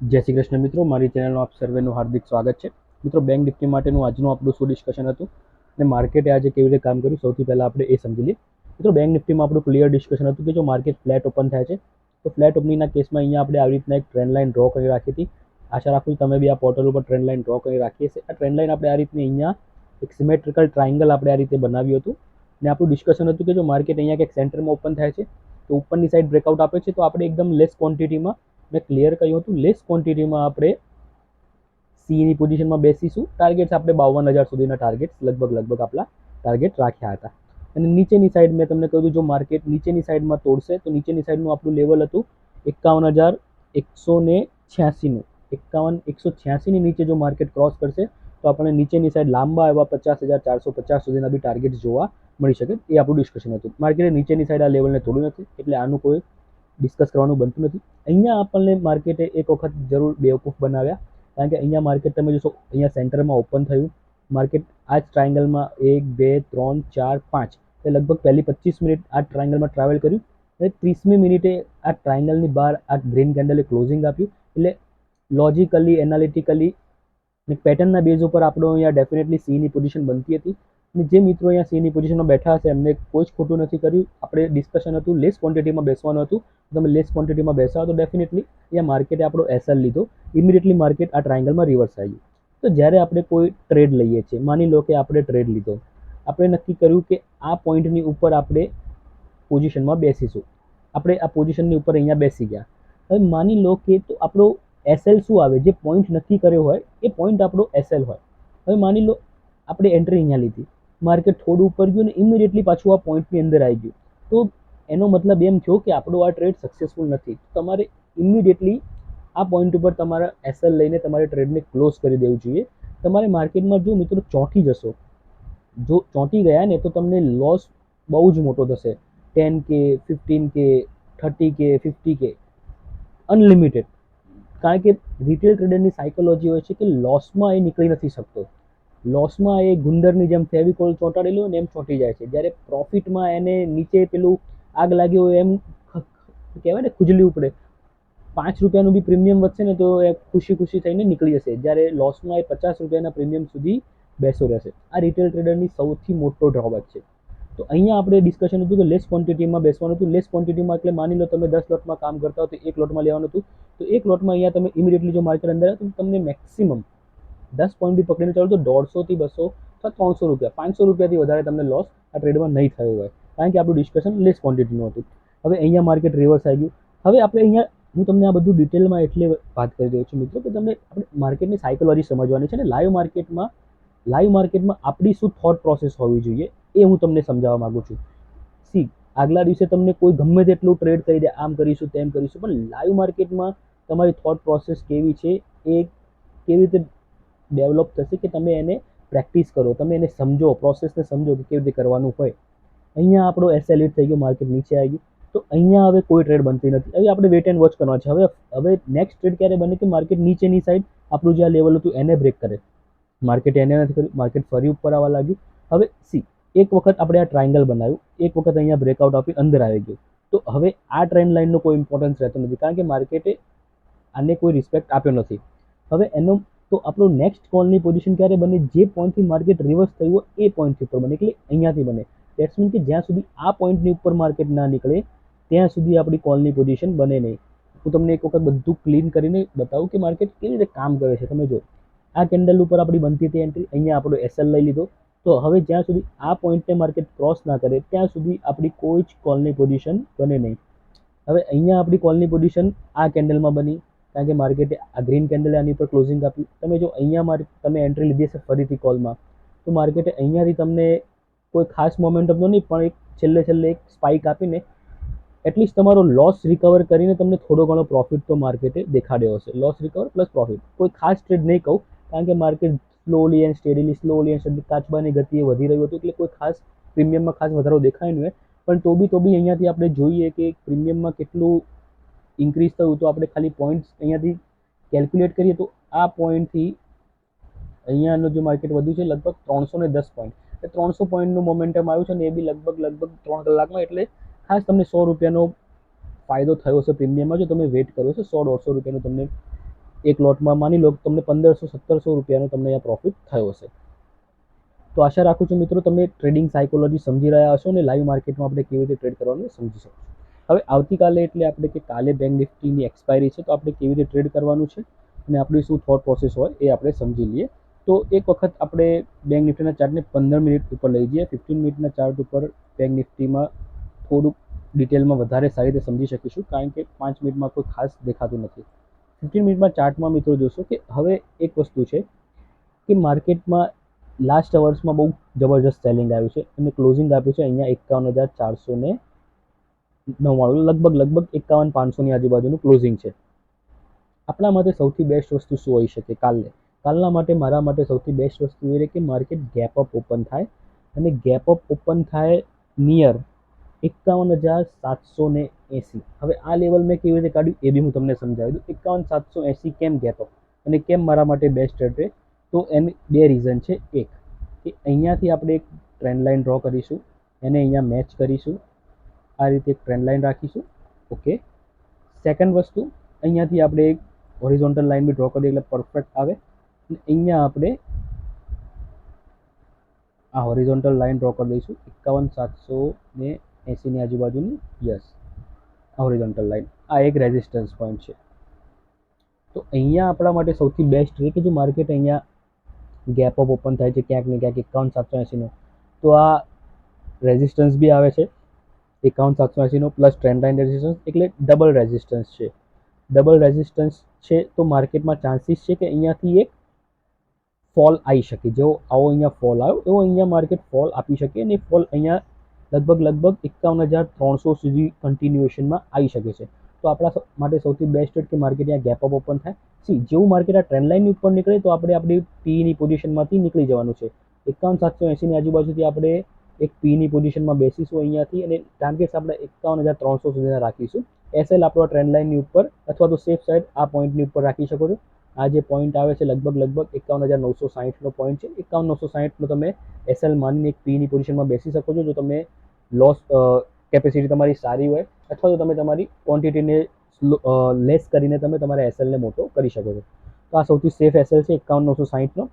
જય શ્રી કૃષ્ણ મિત્રો, મારી ચેનલમાં આપ સર્વેનું હાર્દિક સ્વાગત છે. મિત્રો, બેંક નિફ્ટી માટેનું આજનું આપણું શું ડિસ્કશન હતું અને માર્કેટે આજે કેવી રીતે કામ કર્યું, સૌથી પહેલાં આપણે એ સમજી લઈએ. મિત્રો, બેંક નિફ્ટીમાં આપણું ક્લિયર ડિસ્કશન હતું કે જો માર્કેટ ફ્લેટ ઓપન થાય છે તો ફ્લેટ ઓપનિંગના કેસમાં અહીંયા આપણે આવી રીતના એક ટ્રેન્ડ લાઇન ડ્રો કરી રાખી હતી. આશા રાખું તમે બી આ પોર્ટલ ઉપર ટ્રેન્ડ લાઇન ડ્રો કરી રાખી હશે. આ ટ્રેન્ડ લાઇન આપણે આ રીતની અહીંયા એક સિમેટ્રિકલ ટ્રાયંગલ આપણે આ રીતે બનાવ્યું હતું અને આપણું ડિસ્કશન હતું કે જો માર્કેટ અહીંયા કંઈક સેન્ટરમાં ઓપન થાય છે તો ઉપરની સાઈડ બ્રેકઆઉટ આપે છે તો આપણે એકદમ લેસ ક્વોન્ટિટીમાં, મેં ક્લિયર કહ્યું હતું, લેસ ક્વોન્ટિટીમાં આપણે સીની પોઝિશનમાં બેસીશું. ટાર્ગેટ્સ આપણે 52,000 સુધીના ટાર્ગેટ્સ લગભગ આપણા ટાર્ગેટ રાખ્યા હતા. અને નીચેની સાઈડ મેં તમને કહ્યું જો માર્કેટ નીચેની સાઈડમાં તોડશે તો નીચેની સાઈડનું આપણું લેવલ હતું 51,186નું. 51,186ની નીચે જો માર્કેટ ક્રોસ કરશે તો આપણને નીચેની સાઈડ લાંબા એવા 50,450 સુધીના બી ટાર્ગેટ્સ જોવા મળી શકે. એ આપણું ડિસ્કશન હતું. માર્કેટે નીચેની સાઈડ આ લેવલને તોડ્યું નથી એટલે આનું કોઈ ડિસ્કસ કરવાનું બનતું નથી. અહીંયા આપણને માર્કેટે એક વખત જરૂર બેવકૂફ બનાવ્યા, કારણ કે અહીંયા માર્કેટ તમે જોશો અહીંયા સેન્ટરમાં ઓપન થયું. માર્કેટ આ જ ટ્રાયંગલમાં 1 2 3 4 5 એ લગભગ પહેલી 25 મિનિટ આ ટ્રાયંગલમાં ટ્રાવેલ કર્યું અને 30મી મિનિટે આ ટ્રાયંગલની બહાર આ ગ્રીન કેન્ડલે ક્લોઝિંગ આપ્યું. એટલે લોજિકલી, એનાલિટિકલી પેટર્નના બેઝ ઉપર આપણો અહીંયા ડેફિનેટલી સીની પોઝિશન બનતી હતી. અને જે મિત્રો અહીંયા સીની પોઝિશનમાં બેઠા હશે એમને કોઈ જ ખોટું નથી કર્યું. આપણે ડિસ્કશન હતું લેસ ક્વોન્ટિટીમાં બેસવાનું હતું. તમે લેસ ક્વોન્ટિટીમાં બેસાવો તો ડેફિનેટલી અહીંયા માર્કેટે આપણો એસએલ લીધો. ઇમિડિયેટલી માર્કેટ આ ટ્રાયંગલમાં રિવર્સ આવી ગયું. તો જ્યારે આપણે કોઈ ટ્રેડ લઈએ છીએ, માની લો કે આપણે ટ્રેડ લીધો, આપણે નક્કી કર્યું કે આ પોઈન્ટની ઉપર આપણે પોઝિશનમાં બેસીશું. આપણે આ પોઝિશનની ઉપર અહીંયા બેસી ગયા. હવે માની લો કે તો આપણો એસએલ શું આવે, જે પોઈન્ટ નક્કી કર્યો હોય એ પોઈન્ટ આપણો એસએલ હોય. હવે માની લો આપણે એન્ટ્રી અહીંયા લીધી, માર્કેટ થોડું ઉપર ગયું ને ઇમિડિયેટલી પાછું આ પોઈન્ટની અંદર આવી ગયું, તો એનો મતલબ એમ થયો કે આપણો આ ટ્રેડ સક્સેસફુલ નથી. તમારે ઇમિડિયેટલી આ પોઈન્ટ ઉપર તમારા એસએલ લઈને તમારે ટ્રેડને ક્લોઝ કરી દેવું જોઈએ. તમારે માર્કેટમાં જો મિત્રો ચોંટી જશો, જો ચોંટી ગયા ને તો તમને લોસ બહુ જ મોટો થશે. 10K, 15K, 30K, 50K, unlimited. કારણ કે રિટેલ ટ્રેડરની સાયકોલોજી હોય છે કે લોસમાં એ નીકળી નથી શકતો. લોસમાં એ ગુંદરની જેમ ફેવિકોલ ચોંટાડેલું હોય ને એમ ચોંટી જાય છે. જ્યારે પ્રોફિટમાં એને નીચે પેલું આગ લાગી હોય એમ કહેવાય ને, ખુજલી ઉપડે. 5 રૂપિયાનું બી પ્રીમિયમ વધશે ને તો એ ખુશી થઈને નીકળી જશે, જ્યારે લોસમાં એ 50 રૂપિયાના પ્રીમિયમ સુધી બેસો રહેશે. આ રિટેલ ટ્રેડરની સૌથી મોટો ડ્રોબેક છે. તો અહીંયા આપણે ડિસ્કશન હતું કે લેસ ક્વોન્ટિટીમાં બેસવાનું હતું. લેસ ક્વોન્ટિટીમાં એટલે માની લો તમે 10 લોટમાં કામ કરતા હો તો 1 લોટમાં લેવાનું હતું. તો 1 લોટમાં અહીંયા તમે ઇમિડિયેટલી જો માર્કેટ અંદર આવે તો તમને મેક્સિમમ 10 પોઈન્ટ બી પકડીને ચાલો તો 150 થી 200 અથવા 300 રૂપિયા, 500 રૂપિયાથી વધારે તમને લોસ આ ટ્રેડમાં નહીં થયો હોય, કારણ કે આપણું ડિસ્કશન લેસ ક્વોન્ટિટીનું હતું. હવે અહીંયા માર્કેટ રિવર્સ આવી ગયું. હવે આપણે અહીંયા હું તમને આ બધું ડિટેલમાં એટલે વાત કરી રહ્યો છું મિત્રો કે તમને આપણે માર્કેટની સાયકોલોજી સમજવાની છે. અને લાઈવ માર્કેટમાં આપણી શું થોટ પ્રોસેસ હોવી જોઈએ એ હું તમને સમજાવવા માંગુ છું. સી, આગલા દિવસે તમને કોઈ ગમે તેટલું ટ્રેડ કરી દે, આમ કરીશું તેમ કરીશું, પણ લાઈવ માર્કેટમાં તમારી થોટ પ્રોસેસ કેવી છે એ કેવી રીતે ડેવલપ થશે કે તમે એને પ્રેક્ટિસ કરો, તમે એને સમજો, પ્રોસેસને સમજો કે કેવી રીતે કરવાનું હોય. અહીંયા આપણો એસએલ હિટ થઈ ગયો, માર્કેટ નીચે આવી ગયું. તો અહીંયા હવે કોઈ ટ્રેડ બનતી નથી. હવે આપણે વેટ એન્ડ વોચ કરવાનો છે. હવે નેક્સ્ટ ટ્રેડ ક્યારે બને કે માર્કેટ નીચેની સાઈડ આપણું જે આ લેવલ હતું એને બ્રેક કરે. માર્કેટ એને નથી કર્યું, માર્કેટ ફરી ઉપર આવવા લાગ્યું. હવે સી, એક વખત આપણે આ ટ્રાયંગલ બનાવ્યું, એક વખત અહીંયા બ્રેકઆઉટ આપી અંદર આવી ગયું, તો હવે આ ટ્રેન્ડ લાઇનનો કોઈ ઇમ્પોર્ટન્સ રહેતો નથી, કારણ કે માર્કેટે આને કોઈ રિસ્પેક્ટ આપ્યો નથી. હવે એનો તો આપણો નેક્સ્ટ કોલની પોઝિશન ક્યારે બને, જે પોઈન્ટથી માર્કેટ રિવર્સ થયું હોય એ પોઈન્ટથી ઉપર બને, એટલે અહીંયાથી બને. દેટ્સ મીન કે જ્યાં સુધી આ પોઈન્ટની ઉપર માર્કેટ ના નીકળે ત્યાં સુધી આપણી કોલની પોઝિશન બને નહીં. હું તમને એક વખત બધું ક્લીન કરીને બતાવું કે માર્કેટ કેવી રીતે કામ કરે છે. તમે જો આ કેન્ડલ ઉપર આપણી બનતી હતી એન્ટ્રી, અહીંયા આપણો એસએલ લઈ લીધો. તો હવે જ્યાં સુધી આ પોઈન્ટને માર્કેટ ક્રોસ ના કરે ત્યાં સુધી આપણી કોઈ જ કોલની પોઝિશન બને નહીં. હવે અહીંયા આપણી કોલની પોઝિશન આ કેન્ડલમાં બની, કારણ કે માર્કેટે આ ગ્રીન કેન્ડલે આની ઉપર ક્લોઝિંગ આપ્યું. તમે જો અહીંયા તમે એન્ટ્રી લીધી હશે ફરીથી કોલમાં, તો માર્કેટે અહીંયાથી તમને કોઈ ખાસ મોમેન્ટમનો નહીં પણ એક છેલ્લે એક સ્પાઇક આપીને એટલીસ્ટ તમારો લોસ રિકવર કરીને તમને થોડો ઘણો પ્રોફિટ તો માર્કેટે દેખાડ્યો હશે. લોસ રિકવર પ્લસ પ્રોફિટ, કોઈ ખાસ ટ્રેડ નહીં કહું, કારણ કે માર્કેટ સ્લોલી એન્ડ સ્ટેડીલી કાચબાની ગતિએ વધી રહ્યું હતું, એટલે કોઈ ખાસ પ્રીમિયમમાં ખાસ વધારો દેખાય નહીં હોય. પણ તો બી અહીંયાથી આપણે જોઈએ કે પ્રીમિયમમાં કેટલું ઇન્ક્રીઝ થયું. તો આપણે ખાલી પોઈન્ટ્સ અહીંયાથી કેલ્ક્યુલેટ કરીએ તો આ પોઈન્ટથી અહીંયાનો જે માર્કેટ વધ્યું છે લગભગ 310 પોઈન્ટ, એટલે 300 પોઈન્ટનું મોમેન્ટમ આવ્યું છે ને એ બી લગભગ 3 કલાકમાં. એટલે ખાસ તમને 100 રૂપિયાનો ફાયદો થયો હશે પ્રીમિયમમાં જો તમે વેટ કર્યો છે. 100-150 રૂપિયાનું તમને એક લોટમાં માની લો તમને 1500-1700 રૂપિયાનો તમને અહીંયા પ્રોફિટ થયો હશે. તો આશા રાખું છું મિત્રો તમે ટ્રેડિંગ સાયકોલોજી સમજી રહ્યા હશો અને લાઈવ માર્કેટમાં આપણે કેવી રીતે ટ્રેડ કરવાનું સમજી શકશો. હવે આવતીકાલે એટલે આપણે કે કાલે બેંક નિફ્ટીની એક્સપાયરી છે, તો આપણે કેવી રીતે ટ્રેડ કરવાનું છે અને આપણી શું થોટ પ્રોસેસ હોય એ આપણે સમજી લઈએ. તો એક વખત આપણે બેંક નિફ્ટીના ચાર્ટને 15 મિનિટ ઉપર લઈ જઈએ. 15 મિનિટના ચાર્ટ ઉપર બેંક નિફ્ટીમાં થોડુંક ડિટેલમાં વધારે સારી રીતે સમજી શકીશું, કારણ કે 5 મિનિટમાં કોઈ ખાસ દેખાતું નથી. 15 મિનિટમાં ચાર્ટમાં મિત્રો જોશો કે હવે એક વસ્તુ છે કે માર્કેટમાં લાસ્ટ અવર્સમાં બહુ જબરજસ્ત સેલિંગ આવ્યું છે અને ક્લોઝિંગ આપ્યું છે અહીંયા 51,499, લગભગ 51,500ની આજુબાજુનું ક્લોઝિંગ છે. આપણા માટે સૌથી બેસ્ટ વસ્તુ શું હોઈ શકે કાલના માટે? મારા માટે સૌથી બેસ્ટ વસ્તુ એ છે કે માર્કેટ ગેપ અપ ઓપન થાય અને ગેપ અપ ઓપન થાય નિયર 51,780. હવે આ લેવલ મેં કેવી રીતે કાઢ્યું એ બી હું તમને સમજાવી દઉં. 51,780 કેમ ગેપ અપ અને કેમ મારા માટે બેસ્ટ રહે? તો એની બે રીઝન છે. એક કે અહીંયાથી આપણે એક ટ્રેન્ડ લાઇન ડ્રો કરીશું, એને અહીંયા મેચ કરીશું, આ રીતે એક ટ્રેન્ડ લાઇન રાખીશું. ઓકે. સેકન્ડ વસ્તુ, અહીંયાથી આપણે એક હોરિઝોન્ટલ લાઇન બી ડ્રો કરીએ એટલે પરફેક્ટ આવે. અને અહીંયા આપણે આ હોરિઝોન્ટલ લાઇન ડ્રો કરી દઈશું 51,780ની આજુબાજુની. યસ, આ હોરિઝોન્ટલ લાઇન, આ એક રેઝિસ્ટન્સ પોઈન્ટ છે. તો અહીંયા આપણા માટે સૌથી બેસ્ટ છે કે જો માર્કેટ અહીંયા ગેપ અપ ઓપન થાય છે ક્યાંક ને ક્યાંક 51,780નો, તો આ રેઝિસ્ટન્સ બી આવે છે 51,780નો પ્લસ ટ્રેન્ડ લાઇન રેઝિસ્ટન્સ, એટલે ડબલ રેઝિસ્ટન્સ છે. ડબલ રેઝિસ્ટન્સ છે તો માર્કેટમાં ચાન્સીસ છે કે અહીંયાથી એક ફોલ આવી શકે. જેવો આવો અહીંયા ફોલ આવ્યો એવો અહીંયા માર્કેટ ફોલ આપી શકે અને ફોલ અહીંયા લગભગ 51,300 સુધી કન્ટિન્યુએશનમાં આવી શકે છે. તો આપણા માટે સૌથી બેસ્ટ કે માર્કેટ અહીંયા ગેપ અપ ઓપન થાય. જેવું માર્કેટ આ ટ્રેન્ડ લાઇનની ઉપર નીકળે તો આપણે આપણી પીની પોઝિશનમાંથી નીકળી જવાનું છે. 51,780ની આજુબાજુથી આપણે એક પીની પોઝિશનમાં બેસીશું અહીંયાથી અને ટાર્ગેટ્સ આપણે 51,300 સુધીના રાખીશું. એસએલ આપણો ટ્રેન્ડ લાઇનની ઉપર અથવા તો સેફ સાઇડ આ પોઈન્ટની ઉપર રાખી શકો છો. આ જે પોઈન્ટ આવે છે લગભગ 51,960નો પોઈન્ટ છે. 51,960નો તમે એસએલ માનીને એક પીની પોઝિશનમાં બેસી શકો છો જો તમે લોસ કેપેસિટી તમારી સારી હોય, અથવા તો તમે તમારી ક્વોન્ટિટીને લેસ કરીને તમે તમારા એસએલને મોટો કરી શકો છો. તો આ સૌથી સેફ એસએલ છે 51,960નો.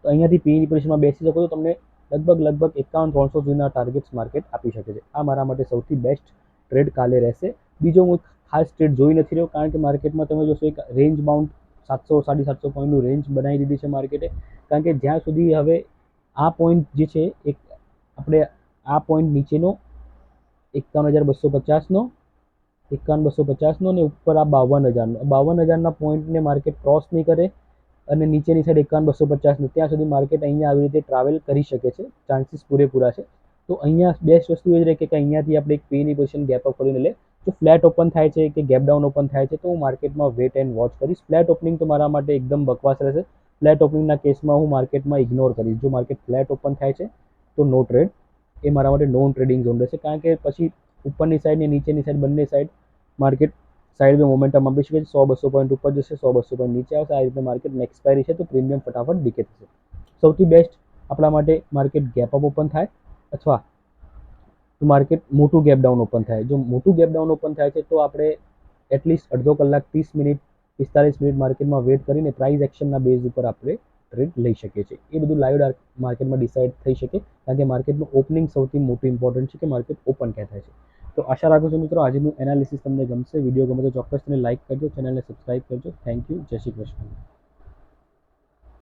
તો અહીંયાથી પીની પોઝિશનમાં બેસી શકો છો. તમને લગભગ 51,300 સુધીના ટાર્ગેટ્સ માર્કેટ આપી શકે છે. આ મારા માટે સૌથી બેસ્ટ ટ્રેડ કાલે રહેશે. બીજો હું ખાસ ટ્રેડ જોઈ નથી રહ્યો, કારણ કે માર્કેટમાં તમે જોશો એક રેન્જ બાઉન્ડ 700-750 પોઈન્ટનું રેન્જ બનાવી દીધી છે માર્કેટે. કારણ કે જ્યાં સુધી હવે આ પોઈન્ટ જે છે એક આપણે આ પોઈન્ટ નીચેનો 51,250નો 51,250નો ને ઉપર આ 52,000ના પોઈન્ટને માર્કેટ ક્રોસ નહીં કરે અને નીચેની સાઈડ 51,250 ત્યાં સુધી માર્કેટ અહીંયા આવી રીતે ટ્રાવેલ કરી શકે છે. ચાન્સીસ પૂરેપૂરા છે. તો અહીંયા બેસ્ટ વસ્તુ એ જ રહે કે અહીંયાથી આપણે એક પીની પોઝિશન ગેપ અપ કરીને લે. જો ફ્લેટ ઓપન થાય છે કે ગેપ ડાઉન ઓપન થાય છે તો હું માર્કેટમાં વેટ એન્ડ વોચ કરીશ. ફ્લેટ ઓપનિંગ તો મારા માટે એકદમ બકવાસ રહેશે. ફ્લેટ ઓપનિંગના કેસમાં હું માર્કેટમાં ઇગ્નોર કરીશ. જો માર્કેટ ફ્લેટ ઓપન થાય છે તો નો ટ્રેડ, એ મારા માટે નોન ટ્રેડિંગ ઝોન રહેશે. કારણ કે પછી ઉપરની સાઈડ ને નીચેની સાઈડ બંને સાઈડ માર્કેટ સાઈડ બે મોમેન્ટમ આપી શકે છે. 100-200 પોઈન્ટ ઉપર જશે, 100-200 પોઈન્ટ નીચે આવશે. આ રીતે માર્કેટની એક્સપાયરી છે તો પ્રીમિયમ ફટાફટ ડીકે થશે. સૌથી બેસ્ટ આપણા માટે માર્કેટ ગેપ અપ ઓપન થાય અથવા માર્કેટ મોટું ગેપ ડાઉન ઓપન થાય. જો મોટું ગેપ ડાઉન ઓપન થાય છે તો આપણે એટલીસ્ટ અડધો કલાક 30 મિનિટ 45 મિનિટ માર્કેટમાં વેટ કરીને પ્રાઇસ એક્શનના બેઝ ઉપર આપણે ટ્રેડ લઈ શકીએ છીએ. એ બધું લાઈવ માર્કેટમાં ડિસાઇડ થઈ શકે, કારણ કે માર્કેટનું ઓપનિંગ સૌથી મોટું ઇમ્પોર્ટન્ટ છે કે માર્કેટ ઓપન ક્યાં થાય છે. તો આશા રાખું છું મિત્રો આજનું એનાલિસિસ તમને ગમશે. વિડીયો ગમે તો ચોક્કસ તમે લાઇક કરજો, ચેનલને સબસ્ક્રાઇબ કરજો. Thank you. જય શ્રી કૃષ્ણ.